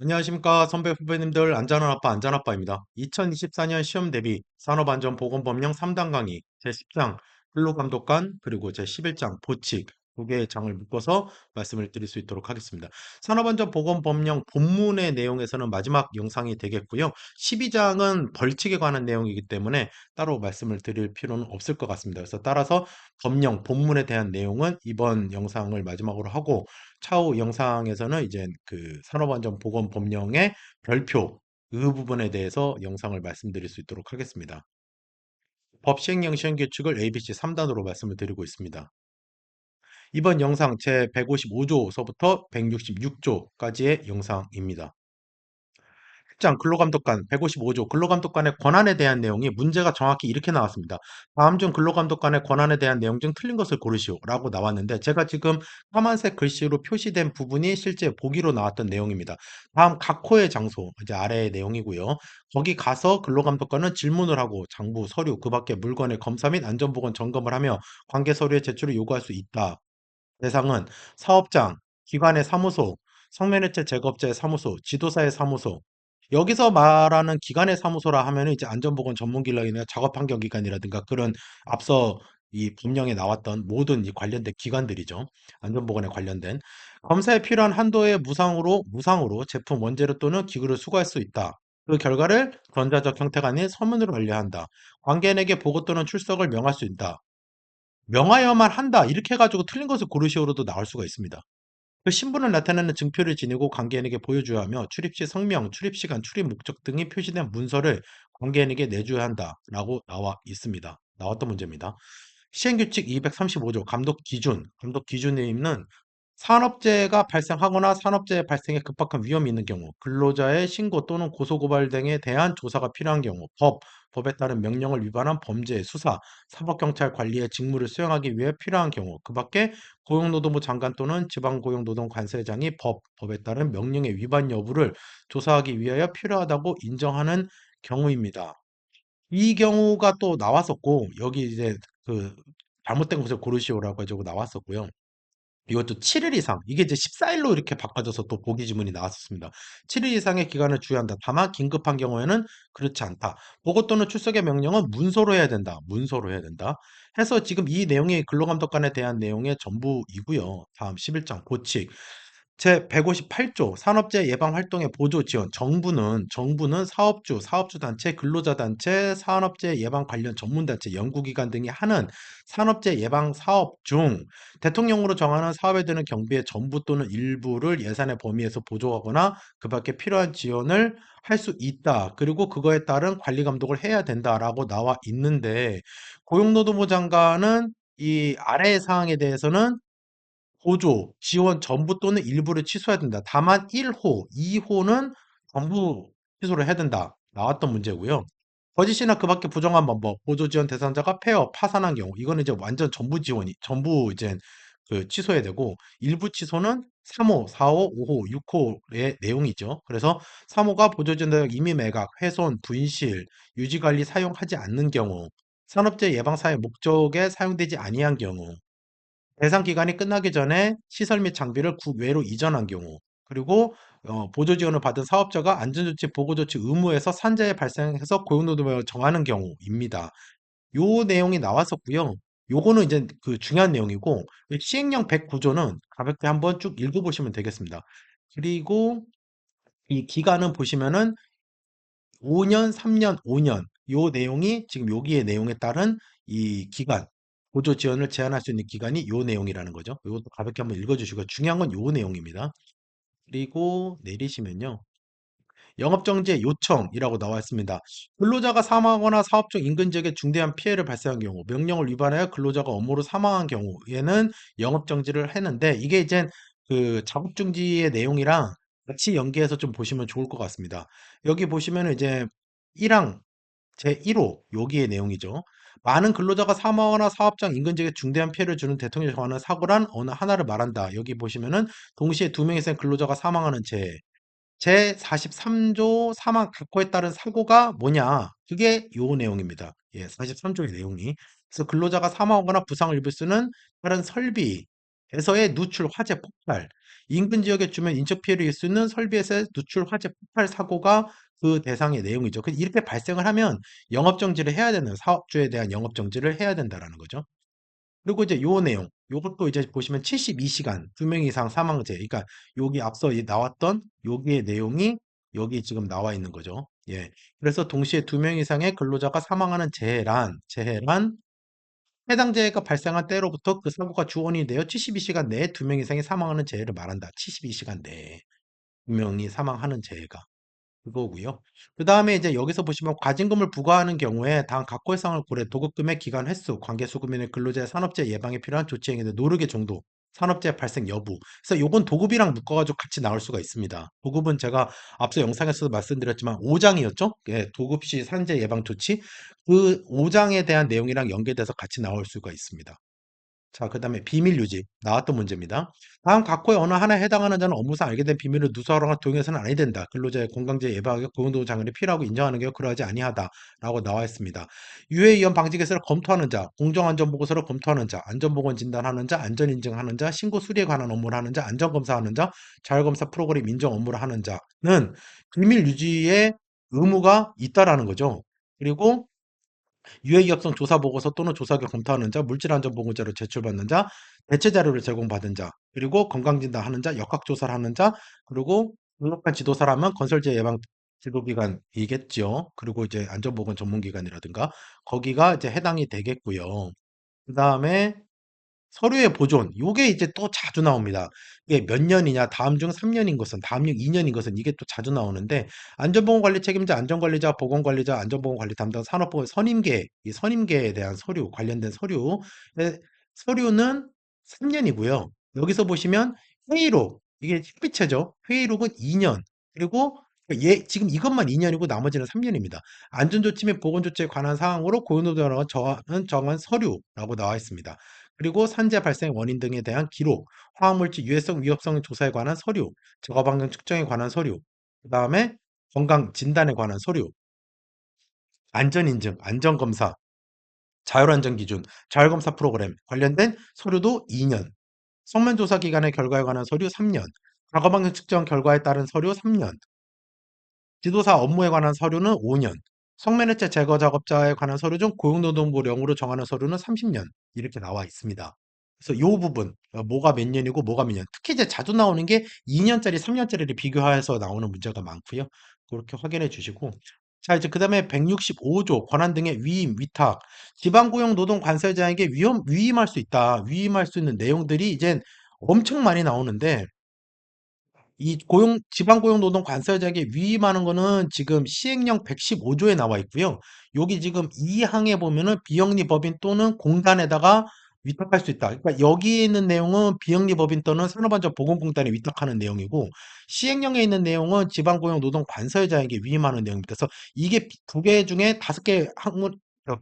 안녕하십니까. 선배 후배님들 안전한 아빠 안전아빠입니다. 2024년 시험 대비 산업안전보건법령 3단 강의 제10장 근로감독관 그리고 제11장 보칙 두 개의 장을 묶어서 말씀을 드릴 수 있도록 하겠습니다. 산업안전보건법령 본문의 내용에서는 마지막 영상이 되겠고요. 12장은 벌칙에 관한 내용이기 때문에 따로 말씀을 드릴 필요는 없을 것 같습니다. 그래서 따라서 법령 본문에 대한 내용은 이번 영상을 마지막으로 하고 차후 영상에서는 이제 그 산업안전보건법령의 별표 그 부분에 대해서 영상을 말씀드릴 수 있도록 하겠습니다. 법 시행령 시행규칙을 ABC 3단으로 말씀을 드리고 있습니다. 이번 영상 제 155조서부터 166조까지의 영상입니다. 1장 근로감독관 155조 근로감독관의 권한에 대한 내용이 문제가 정확히 이렇게 나왔습니다. 다음 중 근로감독관의 권한에 대한 내용 중 틀린 것을 고르시오라고 나왔는데 제가 지금 까만색 글씨로 표시된 부분이 실제 보기로 나왔던 내용입니다. 다음 각 호의 장소 이제 아래의 내용이고요. 거기 가서 근로감독관은 질문을 하고 장부, 서류, 그 밖에 물건의 검사 및 안전보건 점검을 하며 관계 서류의 제출을 요구할 수 있다. 대상은 사업장, 기관의 사무소, 성면회체 제거업자의 사무소, 지도사의 사무소. 여기서 말하는 기관의 사무소라 하면은 이제 안전보건 전문기관이나 작업환경기관이라든가 그런 앞서 이 법령에 나왔던 모든 이 관련된 기관들이죠. 안전보건에 관련된 검사에 필요한 한도의 무상으로 제품 원재료 또는 기구를 수거할 수 있다. 그 결과를 전자적 형태가 아닌 서면으로 알려한다. 관계인에게 보고 또는 출석을 명할 수 있다. 명하여만 한다. 이렇게 해 가지고 틀린 것을 고르시오로도 나올 수가 있습니다. 그 신분을 나타내는 증표를 지니고 관계인에게 보여줘야 하며 출입 시 성명, 출입 시간, 출입 목적 등이 표시된 문서를 관계인에게 내줘야 한다라고 나와 있습니다. 나왔던 문제입니다. 시행규칙 235조 감독 기준에 있는 산업재해가 발생하거나 산업재해 발생에 급박한 위험이 있는 경우, 근로자의 신고 또는 고소고발 등에 대한 조사가 필요한 경우, 법에 따른 명령을 위반한 범죄 수사, 사법경찰 관리의 직무를 수행하기 위해 필요한 경우, 그 밖에 고용노동부 장관 또는 지방고용노동관세장이 법에 따른 명령의 위반 여부를 조사하기 위하여 필요하다고 인정하는 경우입니다. 이 경우가 또 나왔었고, 여기 이제 그 잘못된 것을 고르시오라고 해가지고 나왔었고요. 이것도 7일 이상, 이게 이제 14일로 이렇게 바꿔져서 또 보기 지문이 나왔었습니다. 7일 이상의 기간을 주의한다. 다만 긴급한 경우에는 그렇지 않다. 보고 또는 출석의 명령은 문서로 해야 된다. 문서로 해야 된다. 해서 지금 이 내용이 근로감독관에 대한 내용의 전부이고요. 다음 11장 보칙. 제158조 산업재해 예방 활동의 보조 지원 정부는 사업주 단체, 근로자 단체, 산업재해 예방 관련 전문 단체, 연구기관 등이 하는 산업재해 예방 사업 중 대통령으로 정하는 사업에 드는 경비의 전부 또는 일부를 예산의 범위에서 보조하거나 그 밖에 필요한 지원을 할 수 있다. 그리고 그거에 따른 관리 감독을 해야 된다라고 나와 있는데 고용노동부 장관은 이 아래의 사항에 대해서는 보조, 지원 전부 또는 일부를 취소해야 된다. 다만 1호, 2호는 전부 취소를 해야 된다. 나왔던 문제고요. 거짓이나 그 밖에 부정한 방법, 보조 지원 대상자가 폐업, 파산한 경우, 이거는 이제 완전 전부 이제 그 취소해야 되고, 일부 취소는 3호, 4호, 5호, 6호의 내용이죠. 그래서 3호가 보조 지원 대상 임의 매각, 훼손, 분실, 유지 관리 사용하지 않는 경우, 산업재해 예방 사회 목적에 사용되지 아니한 경우, 대상 기간이 끝나기 전에 시설 및 장비를 국외로 이전한 경우, 그리고 보조 지원을 받은 사업자가 안전조치, 보고조치 의무에서 산재에 발생해서 고용노동부가 정하는 경우입니다. 요 내용이 나왔었고요. 요거는 이제 그 중요한 내용이고 시행령 109조는 가볍게 한번 쭉 읽어보시면 되겠습니다. 그리고 이 기간은 보시면은 5년, 3년, 5년 요 내용이 지금 여기의 내용에 따른 이 기간 보조 지원을 제한할 수 있는 기간이 요 내용이라는 거죠. 이것도 가볍게 한번 읽어주시고 중요한 건 요 내용입니다. 그리고 내리시면요. 영업정지의 요청이라고 나와 있습니다. 근로자가 사망하거나 사업 중 인근 지역에 중대한 피해를 발생한 경우, 명령을 위반하여 근로자가 업무로 사망한 경우에는 영업정지를 했는데 이게 이제 그 작업중지의 내용이랑 같이 연계해서 좀 보시면 좋을 것 같습니다. 여기 보시면 이제 1항 제1호 여기의 내용이죠. 많은 근로자가 사망하거나 사업장 인근 지역에 중대한 피해를 주는 대통령이 정하는 사고란 어느 하나를 말한다. 여기 보시면은 동시에 두 명 이상 근로자가 사망하는 제43조 사망 각호에 따른 사고가 뭐냐? 그게 요 내용입니다. 예, 43조의 내용이. 그래서 근로자가 사망하거나 부상을 입을 수는 다른 설비, 에서의 누출 화재 폭발, 인근 지역에 주면 인적 피해를 입을 수 있는 설비에서의 누출 화재 폭발 사고가 그 대상의 내용이죠. 이렇게 발생을 하면 영업 정지를 해야 되는 사업주에 대한 영업 정지를 해야 된다라는 거죠. 그리고 이제 요 내용, 요것도 이제 보시면 72시간 2명 이상 사망제. 그러니까 여기 앞서 나왔던 여기의 내용이 여기 지금 나와 있는 거죠. 예. 그래서 동시에 2명 이상의 근로자가 사망하는 재해란 해당 재해가 발생한 때로부터 그 사고가 주원이 되어 72시간 내에 2명 이상이 사망하는 재해를 말한다. 72시간 내에 2명이 사망하는 재해가. 그거고요. 그다음에 이제 여기서 보시면 과징금을 부과하는 경우에 다음 각호의 사항을 고려 도급금의 기간 횟수, 관계 수급인의 근로자의 산업재해 예방에 필요한 조치 행위의 노력의 정도, 산업재해 발생 여부. 그래서 요건 도급이랑 묶어가지고 같이 나올 수가 있습니다. 도급은 제가 앞서 영상에서도 말씀드렸지만 5장이었죠? 예, 도급 시 산재 예방 조치. 그 5장에 대한 내용이랑 연계돼서 같이 나올 수가 있습니다. 자, 그 다음에 비밀 유지. 나왔던 문제입니다. 다음 각호의 어느 하나에 해당하는 자는 업무상 알게 된 비밀을 누설하거나 동의해서는 아니 된다. 근로자의 건강재해 예방하기 고용노동 장애를 필요하고 인정하는 게 그러하지 아니하다. 라고 나와 있습니다. 유해위험 방지 개선을 검토하는 자, 공정안전보고서를 검토하는 자, 안전보건 진단하는 자, 안전인증하는 자, 신고 수리에 관한 업무를 하는 자, 안전검사하는 자, 자율검사 프로그램 인정 업무를 하는 자는 비밀 유지의 의무가 있다라는 거죠. 그리고 유해이력성 조사 보고서 또는 조사결 검토하는 자, 물질안전보고자를 제출받는 자, 대체 자료를 제공받은 자, 그리고 건강진단하는 자, 역학조사를 하는 자, 그리고 등록한 지도사라면 건설재 예방 지도기관이겠죠. 그리고 이제 안전보건 전문기관이라든가 거기가 이제 해당이 되겠고요. 그 다음에 서류의 보존, 요게 이제 또 자주 나옵니다. 이게 몇 년이냐, 다음 중 3년인 것은, 다음 중 2년인 것은 이게 또 자주 나오는데, 안전보건관리 책임자, 안전관리자, 보건관리자, 안전보건관리 담당, 산업보건 선임계, 이 선임계에 대한 서류, 관련된 서류, 서류는 3년이고요. 여기서 보시면 회의록, 이게 협의체죠. 회의록은 2년, 그리고 지금 이것만 2년이고 나머지는 3년입니다. 안전조치 및 보건조치에 관한 사항으로 고용노동부가 정한 서류라고 나와 있습니다. 그리고 산재 발생 원인 등에 대한 기록, 화학물질 유해성, 위협성 조사에 관한 서류, 작업 환경 측정에 관한 서류, 그 다음에 건강 진단에 관한 서류, 안전인증, 안전검사, 자율안전기준, 자율검사 프로그램 관련된 서류도 2년, 성면조사 기간의 결과에 관한 서류 3년, 작업 환경 측정 결과에 따른 서류 3년, 지도사 업무에 관한 서류는 5년, 성면해체 제거 작업자에 관한 서류 중 고용노동부령으로 정하는 서류는 30년 이렇게 나와 있습니다. 그래서 이 부분 뭐가 몇 년이고 뭐가 몇 년, 특히 이제 자주 나오는 게 2년짜리, 3년짜리를 비교해서 나오는 문제가 많고요. 그렇게 확인해 주시고 자 이제 그 다음에 165조 권한 등의 위임, 위탁, 지방고용노동 관세자에게 위임할 수 있다. 위임할 수 있는 내용들이 이제 엄청 많이 나오는데 이 지방고용노동 관세자에게 위임하는 거는 지금 시행령 115조에 나와 있고요. 여기 지금 2항에 보면은 비영리 법인 또는 공단에다가 위탁할 수 있다. 그러니까 여기에 있는 내용은 비영리 법인 또는 산업안전보건공단에 위탁하는 내용이고 시행령에 있는 내용은 지방고용노동 관세자에게 위임하는 내용입니다. 그래서 이게 두 개 중에 다섯 개 항목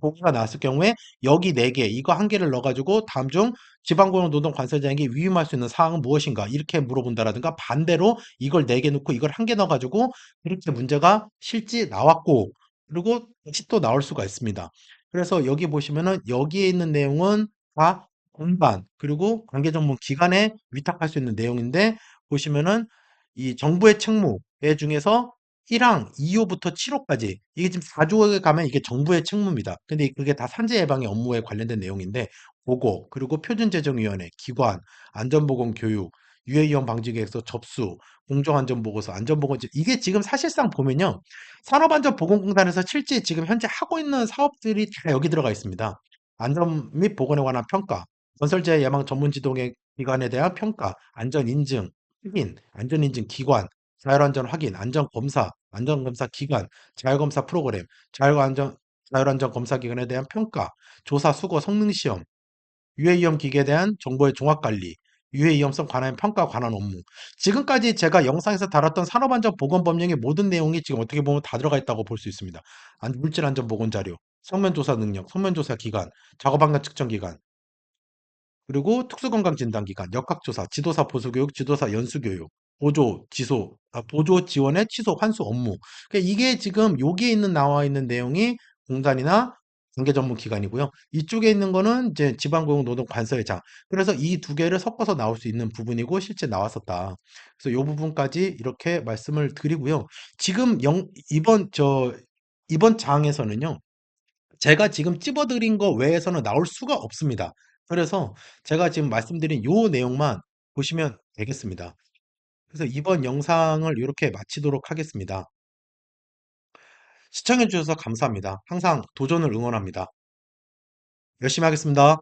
보고가 나왔을 경우에 여기 네 개, 이거 한 개를 넣어가지고 다음 중 지방고용노동 관세자에게 위임할 수 있는 사항은 무엇인가 이렇게 물어본다라든가 반대로 이걸 4개 넣고 이걸 한 개 넣어가지고 이렇게 문제가 실제 나왔고 그리고 다시 또 나올 수가 있습니다. 그래서 여기 보시면은 여기에 있는 내용은 다 공반 그리고 관계전문 기관에 위탁할 수 있는 내용인데 보시면은 이 정부의 책무에 중에서 1항 2호부터 7호까지 이게 지금 4조에 가면 이게 정부의 책무입니다. 근데 그게 다 산재 예방의 업무에 관련된 내용인데 보고, 그리고 표준재정위원회, 기관, 안전보건 교육, 유해위험 방지계획서 접수, 공정안전보고서, 안전보건지 이게 지금 사실상 보면요. 산업안전보건공단에서 실제 지금 현재 하고 있는 사업들이 다 여기 들어가 있습니다. 안전 및 보건에 관한 평가, 건설재해 예방 전문지도의 기관에 대한 평가, 안전인증, 확인, 안전인증 기관, 자율안전 확인, 안전검사, 안전검사 기관, 자율검사 프로그램, 자율안전 검사 기관에 대한 평가, 조사 수거 성능시험, 유해위험 기계에 대한 정보의 종합관리, 유해위험성 관한 평가 관한 업무. 지금까지 제가 영상에서 다뤘던 산업안전보건법령의 모든 내용이 지금 어떻게 보면 다 들어가 있다고 볼 수 있습니다. 물질안전보건자료, 성면조사 능력, 성면조사 기간, 작업환경 측정 기간, 그리고 특수건강진단기관, 역학조사, 지도사 보수교육, 지도사 연수교육, 보조 지원의 취소, 환수 업무. 그러니까 이게 지금 여기에 나와 있는 내용이 공단이나 관계 전문 기관이고요. 이쪽에 있는 거는 이제 지방고용노동관서의 장. 그래서 이 두 개를 섞어서 나올 수 있는 부분이고 실제 나왔었다. 그래서 요 부분까지 이렇게 말씀을 드리고요. 지금 이번 장에서는요. 제가 지금 찝어 드린 거 외에서는 나올 수가 없습니다. 그래서 제가 지금 말씀드린 요 내용만 보시면 되겠습니다. 그래서 이번 영상을 요렇게 마치도록 하겠습니다. 시청해 주셔서 감사합니다. 항상 도전을 응원합니다. 열심히 하겠습니다.